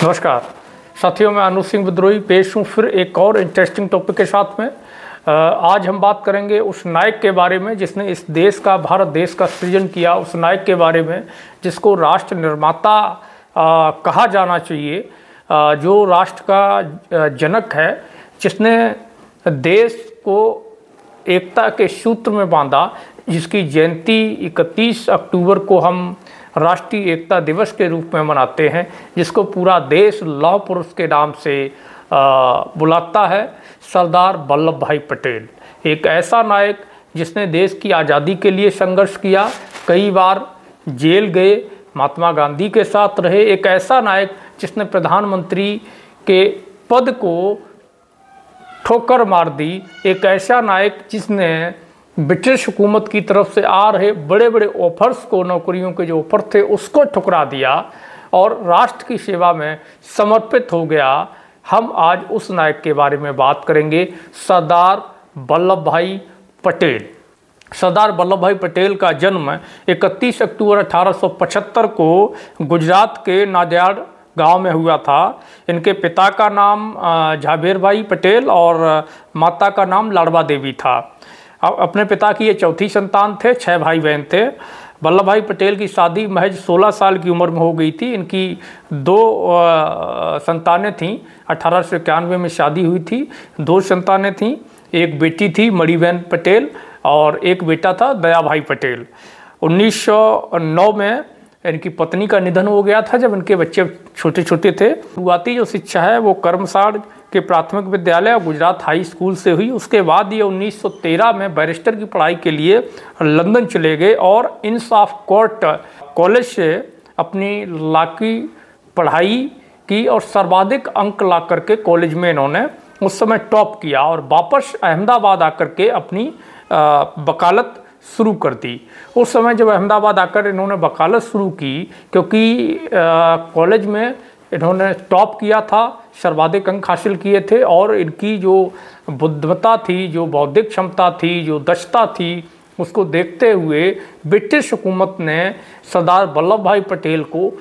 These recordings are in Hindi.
नमस्कार साथियों, मैं अनु सिंह विद्रोही पेश हूँ फिर एक और इंटरेस्टिंग टॉपिक के साथ में। आज हम बात करेंगे उस नायक के बारे में जिसने इस देश का, भारत देश का सृजन किया, उस नायक के बारे में जिसको राष्ट्र निर्माता कहा जाना चाहिए, जो राष्ट्र का जनक है, जिसने देश को एकता के सूत्र में बांधा, जिसकी जयंती 31 अक्टूबर को हम राष्ट्रीय एकता दिवस के रूप में मनाते हैं, जिसको पूरा देश लौह पुरुष के नाम से बुलाता है, सरदार वल्लभ भाई पटेल। एक ऐसा नायक जिसने देश की आज़ादी के लिए संघर्ष किया, कई बार जेल गए, महात्मा गांधी के साथ रहे। एक ऐसा नायक जिसने प्रधानमंत्री के पद को ठोकर मार दी। एक ऐसा नायक जिसने ब्रिटिश हुकूमत की तरफ से आ रहे बड़े बड़े ऑफर्स को, नौकरियों के जो ऑफर थे, उसको ठुकरा दिया और राष्ट्र की सेवा में समर्पित हो गया। हम आज उस नायक के बारे में बात करेंगे, सरदार वल्लभ भाई पटेल। सरदार वल्लभ भाई पटेल का जन्म 31 अक्टूबर 1875 को गुजरात के नादियाड गांव में हुआ था। इनके पिता का नाम झाबेर भाई पटेल और माता का नाम लाडवा देवी था। अपने पिता की ये चौथी संतान थे, 6 भाई बहन थे। वल्लभ भाई पटेल की शादी महज 16 साल की उम्र में हो गई थी। इनकी 2 संतानें थीं। 1891 में शादी हुई थी। 2 संतानें थीं, एक बेटी थी मणिबेन पटेल और एक बेटा था दया भाई पटेल। 1909 में इनकी पत्नी का निधन हो गया था, जब इनके बच्चे छोटे छोटे थे। शुरुआती जो शिक्षा है वो कर्मसाड़ के प्राथमिक विद्यालय और गुजरात हाई स्कूल से हुई। उसके बाद ये 1913 में बैरिस्टर की पढ़ाई के लिए लंदन चले गए और इंसाफ कोर्ट कॉलेज से अपनी लॉ की पढ़ाई की और सर्वाधिक अंक ला करके कॉलेज में इन्होंने उस समय टॉप किया और वापस अहमदाबाद आकर के अपनी वकालत शुरू कर दी। उस समय जब अहमदाबाद आकर इन्होंने वकालत शुरू की, क्योंकि कॉलेज में इन्होंने टॉप किया था, सर्वाधिक अंक हासिल किए थे और इनकी जो बुद्धिमत्ता थी, जो बौद्धिक क्षमता थी, जो दक्षता थी, उसको देखते हुए ब्रिटिश हुकूमत ने सरदार वल्लभ भाई पटेल को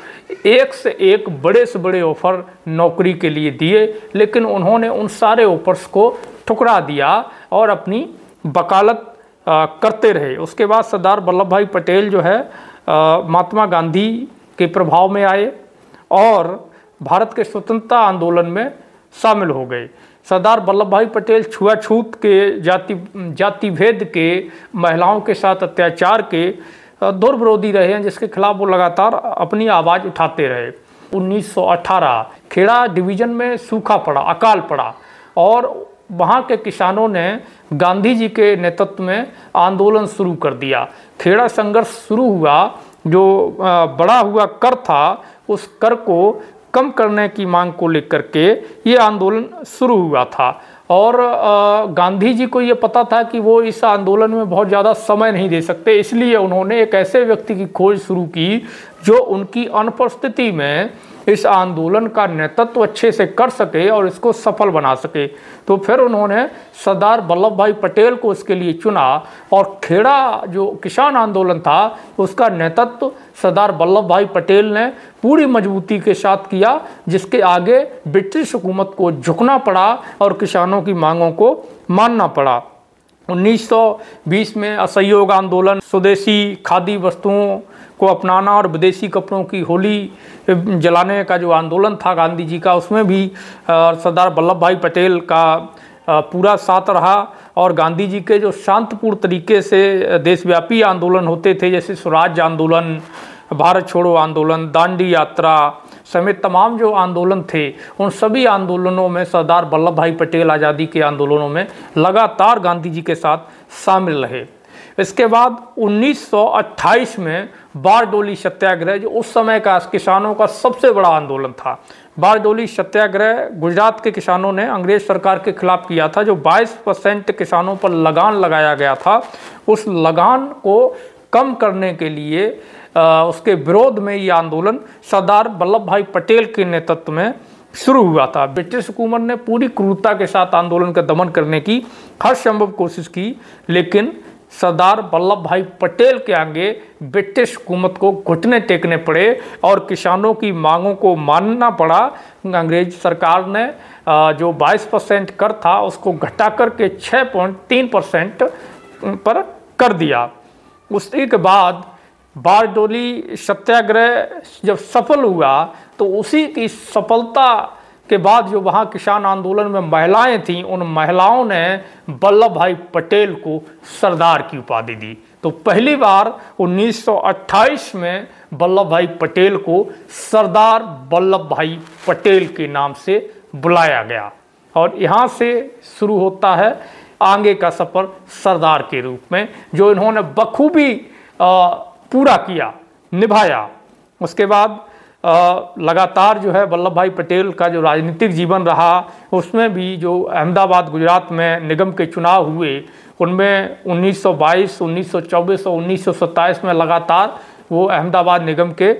एक से एक बड़े से बड़े ऑफर नौकरी के लिए दिए, लेकिन उन्होंने उन सारे ऑफर्स को ठुकरा दिया और अपनी वकालत करते रहे। उसके बाद सरदार वल्लभ भाई पटेल जो है महात्मा गांधी के प्रभाव में आए और भारत के स्वतंत्रता आंदोलन में शामिल हो गए। सरदार वल्लभ भाई पटेल छुआछूत के, जाति भेद के, महिलाओं के साथ अत्याचार के दूर विरोधी रहे हैं, जिसके खिलाफ वो लगातार अपनी आवाज़ उठाते रहे। 1918 खेड़ा डिवीज़न में सूखा पड़ा, अकाल पड़ा और वहाँ के किसानों ने गांधी जी के नेतृत्व में आंदोलन शुरू कर दिया। खेड़ा संघर्ष शुरू हुआ। जो बड़ा हुआ कर था, उस कर को कम करने की मांग को लेकर के ये आंदोलन शुरू हुआ था और गांधी जी को ये पता था कि वो इस आंदोलन में बहुत ज़्यादा समय नहीं दे सकते, इसलिए उन्होंने एक ऐसे व्यक्ति की खोज शुरू की जो उनकी अनुपस्थिति में इस आंदोलन का नेतृत्व अच्छे से कर सके और इसको सफल बना सके। तो फिर उन्होंने सरदार वल्लभ भाई पटेल को इसके लिए चुना और खेड़ा जो किसान आंदोलन था उसका नेतृत्व सरदार वल्लभ भाई पटेल ने पूरी मजबूती के साथ किया, जिसके आगे ब्रिटिश हुकूमत को झुकना पड़ा और किसानों की मांगों को मानना पड़ा। 1920 में असहयोग आंदोलन, स्वदेशी खादी वस्तुओं को अपनाना और विदेशी कपड़ों की होली जलाने का जो आंदोलन था गांधी जी का, उसमें भी सरदार वल्लभ भाई पटेल का पूरा साथ रहा और गांधी जी के जो शांतिपूर्ण तरीके से देशव्यापी आंदोलन होते थे, जैसे स्वराज आंदोलन, भारत छोड़ो आंदोलन, दांडी यात्रा समेत तमाम जो आंदोलन थे, उन सभी आंदोलनों में सरदार वल्लभ भाई पटेल आज़ादी के आंदोलनों में लगातार गांधी जी के साथ शामिल रहे। इसके बाद 1928 में बारडोली सत्याग्रह, जो उस समय का किसानों का सबसे बड़ा आंदोलन था। बारडोली सत्याग्रह गुजरात के किसानों ने अंग्रेज सरकार के खिलाफ किया था। जो 22% किसानों पर लगान लगाया गया था, उस लगान को कम करने के लिए उसके विरोध में ये आंदोलन सरदार वल्लभ भाई पटेल के नेतृत्व में शुरू हुआ था। ब्रिटिश हुकूमत ने पूरी क्रूरता के साथ आंदोलन का दमन करने की हर संभव कोशिश की, लेकिन सरदार वल्लभ भाई पटेल के आगे ब्रिटिश हुकूमत को घुटने टेकने पड़े और किसानों की मांगों को मानना पड़ा। अंग्रेज सरकार ने जो 22% कर था उसको घटा करके 6.3% पर कर दिया। उसी के बाद बारडोली सत्याग्रह जब सफल हुआ तो उसी की सफलता के बाद जो वहाँ किसान आंदोलन में महिलाएं थीं, उन महिलाओं ने वल्लभ भाई पटेल को सरदार की उपाधि दी। तो पहली बार 1928 में वल्लभ भाई पटेल को सरदार वल्लभ भाई पटेल के नाम से बुलाया गया और यहाँ से शुरू होता है आगे का सफ़र सरदार के रूप में, जो इन्होंने बखूबी पूरा किया, निभाया। उसके बाद लगातार जो है वल्लभ भाई पटेल का जो राजनीतिक जीवन रहा उसमें भी जो अहमदाबाद गुजरात में निगम के चुनाव हुए उनमें 1922, 1924 और 1927 में लगातार वो अहमदाबाद निगम के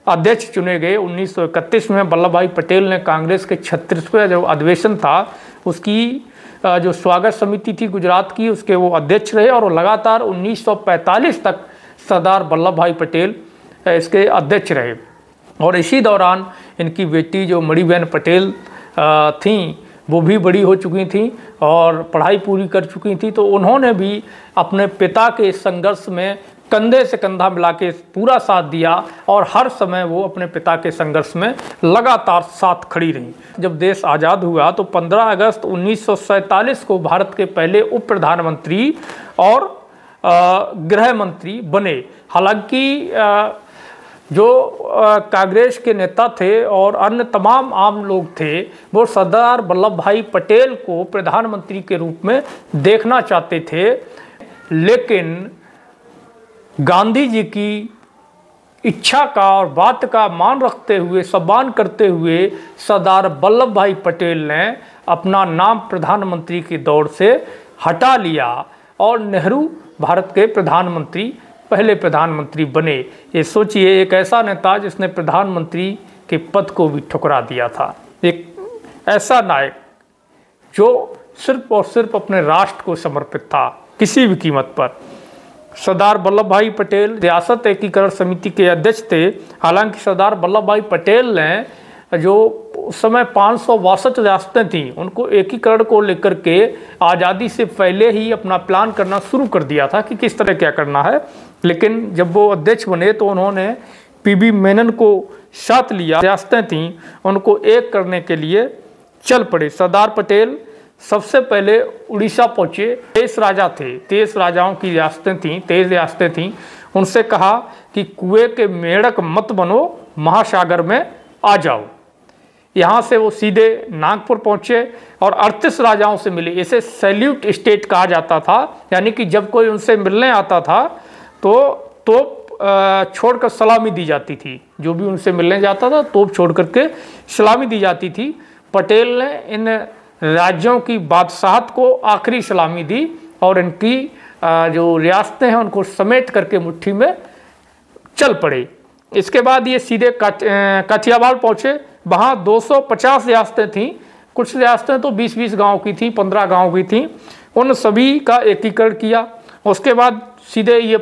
अध्यक्ष चुने गए। 1931 में वल्लभ भाई पटेल ने कांग्रेस के 36वें जो अधिवेशन था उसकी जो स्वागत समिति थी गुजरात की, उसके वो अध्यक्ष रहे और लगातार 1945 तक सरदार वल्लभ भाई पटेल इसके अध्यक्ष रहे। और इसी दौरान इनकी बेटी जो मणिबेन पटेल थीं वो भी बड़ी हो चुकी थीं और पढ़ाई पूरी कर चुकी थीं, तो उन्होंने भी अपने पिता के संघर्ष में कंधे से कंधा मिला के पूरा साथ दिया और हर समय वो अपने पिता के संघर्ष में लगातार साथ खड़ी रही। जब देश आज़ाद हुआ तो 15 अगस्त 1947 को भारत के पहले उप प्रधानमंत्री और गृह मंत्री बने। हालांकि जो कांग्रेस के नेता थे और अन्य तमाम आम लोग थे वो सरदार वल्लभ भाई पटेल को प्रधानमंत्री के रूप में देखना चाहते थे, लेकिन गांधी जी की इच्छा का और बात का मान रखते हुए, सम्मान करते हुए सरदार वल्लभ भाई पटेल ने अपना नाम प्रधानमंत्री की दौड़ से हटा लिया और नेहरू भारत के प्रधानमंत्री, पहले प्रधानमंत्री बने। ये सोचिए, एक ऐसा नेता जिसने प्रधानमंत्री के पद को भी ठुकरा दिया था, एक ऐसा नायक जो सिर्फ और सिर्फ अपने राष्ट्र को समर्पित था किसी भी कीमत पर। सरदार वल्लभ भाई पटेल रियासत एकीकरण समिति के अध्यक्ष थे। हालांकि सरदार वल्लभ भाई पटेल ने जो उस समय 562 रियासतें थीं उनको एकीकरण को लेकर के आज़ादी से पहले ही अपना प्लान करना शुरू कर दिया था कि किस तरह क्या करना है। लेकिन जब वो अध्यक्ष बने तो उन्होंने पीबी मेनन को साथ लिया, रियासतें थीं उनको एक करने के लिए चल पड़े। सरदार पटेल सबसे पहले उड़ीसा पहुँचे। 23 राजा थे, 23 राजाओं की रियासतें थीं, 23 रियासतें थीं। उनसे कहा कि कुएं के मेढक मत बनो, महासागर में आ जाओ। यहाँ से वो सीधे नागपुर पहुँचे और 38 राजाओं से मिले। इसे सैल्यूट स्टेट कहा जाता था, यानी कि जब कोई उनसे मिलने आता था तो तोप छोड़कर सलामी दी जाती थी। जो भी उनसे मिलने जाता था तोप छोड़ करके सलामी दी जाती थी। पटेल ने इन राज्यों की बादशाहत को आखिरी सलामी दी और इनकी जो रियासतें हैं उनको समेट करके मुट्ठी में चल पड़े। इसके बाद ये सीधे काठियावाड़ पहुँचे। वहाँ 250 रियासतें थीं, कुछ रियासतें तो 20-20 गांव की थीं, 15 गांव की थीं। उन सभी का एकीकरण किया। उसके बाद सीधे ये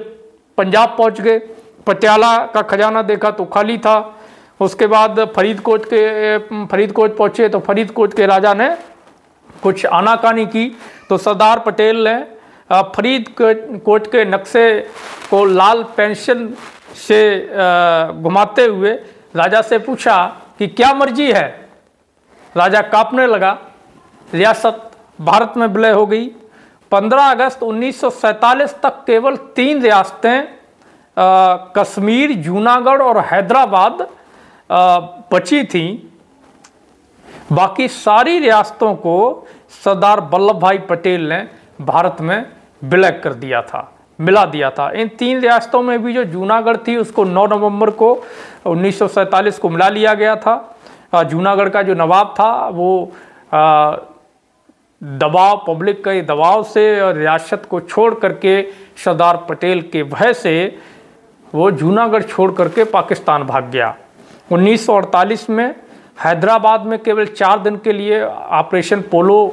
पंजाब पहुँच गए। पटियाला का खजाना देखा तो खाली था। उसके बाद फरीदकोट पहुँचे तो फरीदकोट के राजा ने कुछ आनाकानी की, तो सरदार पटेल ने फरीदकोट के नक्शे को लाल पेंसिल से घुमाते हुए राजा से पूछा कि क्या मर्जी है। राजा कांपने लगा। रियासत भारत में विलय हो गई। 15 अगस्त 1947 तक केवल 3 रियासतें कश्मीर, जूनागढ़ और हैदराबाद बची थीं। बाकी सारी रियासतों को सरदार वल्लभ भाई पटेल ने भारत में विलय कर दिया था, मिला दिया था। इन 3 रियासतों में भी जो जूनागढ़ थी उसको 9 नवंबर को 1947 को मिला लिया गया था। जूनागढ़ का जो नवाब था वो दबाव, पब्लिक के दबाव से और रियासत को छोड़ करके सरदार पटेल के भय से वो जूनागढ़ छोड़ करके पाकिस्तान भाग गया। 1948 में हैदराबाद में केवल 4 दिन के लिए ऑपरेशन पोलो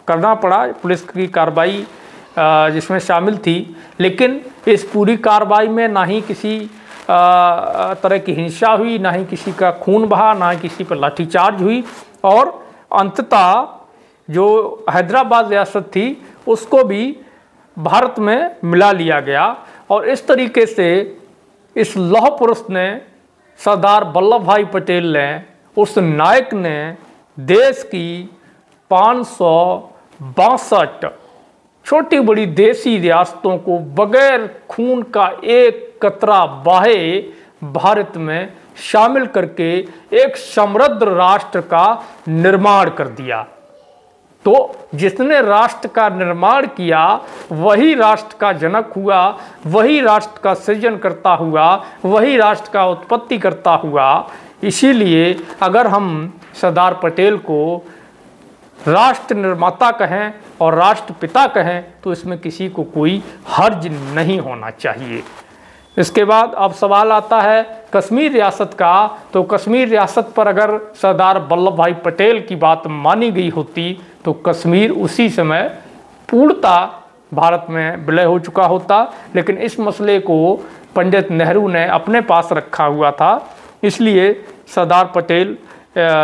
करना पड़ा। पुलिस की कार्रवाई जिसमें शामिल थी। लेकिन इस पूरी कार्रवाई में ना ही किसी तरह की हिंसा हुई, ना ही किसी का खून बहा, ना ही किसी पर लाठीचार्ज हुई, और अंततः जो हैदराबाद रियासत थी उसको भी भारत में मिला लिया गया। और इस तरीके से इस लौह पुरुष ने, सरदार वल्लभ भाई पटेल ने, उस नायक ने देश की 562 छोटी बड़ी देसी रियासतों को बगैर खून का एक कतरा बहे भारत में शामिल करके एक समृद्ध राष्ट्र का निर्माण कर दिया। तो जिसने राष्ट्र का निर्माण किया वही राष्ट्र का जनक हुआ, वही राष्ट्र का सृजन करता हुआ, वही राष्ट्र का उत्पत्ति करता हुआ। इसीलिए अगर हम सरदार पटेल को राष्ट्र निर्माता कहें और राष्ट्रपिता कहें तो इसमें किसी को कोई हर्ज नहीं होना चाहिए। इसके बाद अब सवाल आता है कश्मीर रियासत का। तो कश्मीर रियासत पर अगर सरदार वल्लभ भाई पटेल की बात मानी गई होती तो कश्मीर उसी समय पूर्णतः भारत में विलय हो चुका होता। लेकिन इस मसले को पंडित नेहरू ने अपने पास रखा हुआ था, इसलिए सरदार पटेल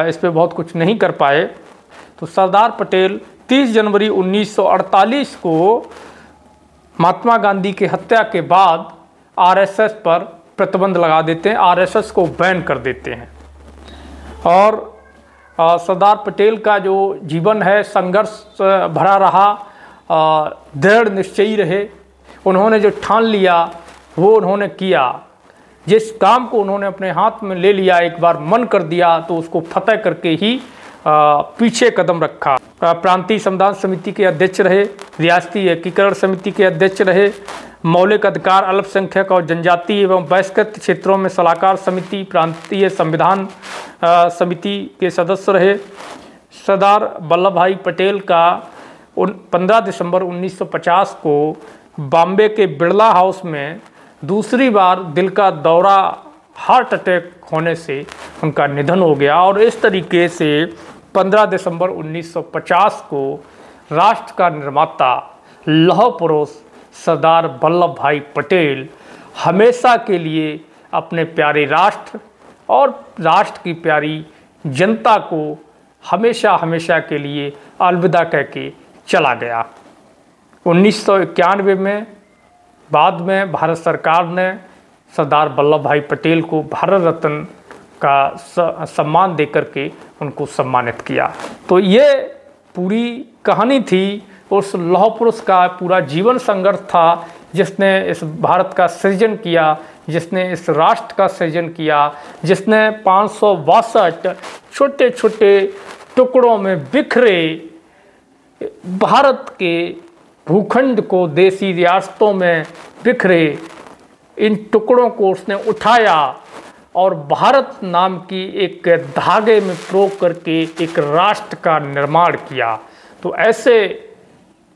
इस पर बहुत कुछ नहीं कर पाए। तो सरदार पटेल 30 जनवरी 1948 को महात्मा गांधी की हत्या के बाद आरएसएस पर प्रतिबंध लगा देते हैं, आरएसएस को बैन कर देते हैं। और सरदार पटेल का जो जीवन है संघर्ष भरा रहा, दृढ़ निश्चयी रहे। उन्होंने जो ठान लिया वो उन्होंने किया। जिस काम को उन्होंने अपने हाथ में ले लिया, एक बार मन कर दिया तो उसको फतेह करके ही पीछे कदम रखा। प्रांतीय संविधान समिति के अध्यक्ष रहे, रियासती एकीकरण समिति के अध्यक्ष रहे, मौलिक अधिकार अल्पसंख्यक और जनजातीय एवं बहिष्कृत क्षेत्रों में सलाहकार समिति, प्रांतीय संविधान समिति के सदस्य रहे। सरदार वल्लभ भाई पटेल का 15 दिसंबर 1950 को बॉम्बे के बिरला हाउस में दूसरी बार दिल का दौरा, हार्ट अटैक होने से उनका निधन हो गया। और इस तरीके से 15 दिसंबर 1950 को राष्ट्र का निर्माता लौह पुरुष सरदार वल्लभ भाई पटेल हमेशा के लिए अपने प्यारे राष्ट्र और राष्ट्र की प्यारी जनता को हमेशा हमेशा के लिए अलविदा कह के चला गया। 1991 में बाद में भारत सरकार ने सरदार वल्लभ भाई पटेल को भारत रत्न का सम्मान देकर के उनको सम्मानित किया। तो ये पूरी कहानी थी उस लौह पुरुष का। पूरा जीवन संघर्ष था जिसने इस भारत का सृजन किया, जिसने इस राष्ट्र का सृजन किया, जिसने 562 छोटे छोटे टुकड़ों में बिखरे भारत के भूखंड को, देसी रियासतों में बिखरे इन टुकड़ों को उसने उठाया और भारत नाम की एक धागे में पिरो करके एक राष्ट्र का निर्माण किया। तो ऐसे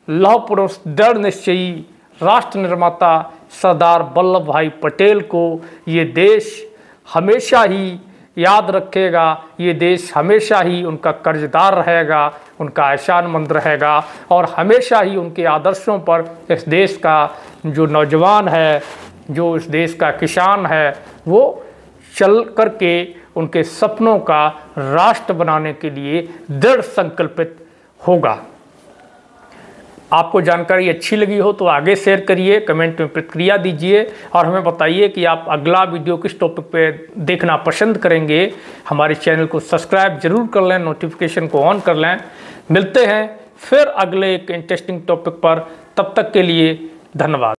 लौह पुरुष, दृढ़ निश्चयी राष्ट्र निर्माता सरदार वल्लभ भाई पटेल को ये देश हमेशा ही याद रखेगा, ये देश हमेशा ही उनका कर्जदार रहेगा, उनका एहसानमंद रहेगा। और हमेशा ही उनके आदर्शों पर इस देश का जो नौजवान है, जो इस देश का किसान है, वो चल करके उनके सपनों का राष्ट्र बनाने के लिए दृढ़ संकल्पित होगा। आपको जानकारी अच्छी लगी हो तो आगे शेयर करिए, कमेंट में प्रतिक्रिया दीजिए और हमें बताइए कि आप अगला वीडियो किस टॉपिक पे देखना पसंद करेंगे। हमारे चैनल को सब्सक्राइब जरूर कर लें, नोटिफिकेशन को ऑन कर लें। मिलते हैं फिर अगले एक इंटरेस्टिंग टॉपिक पर, तब तक के लिए धन्यवाद।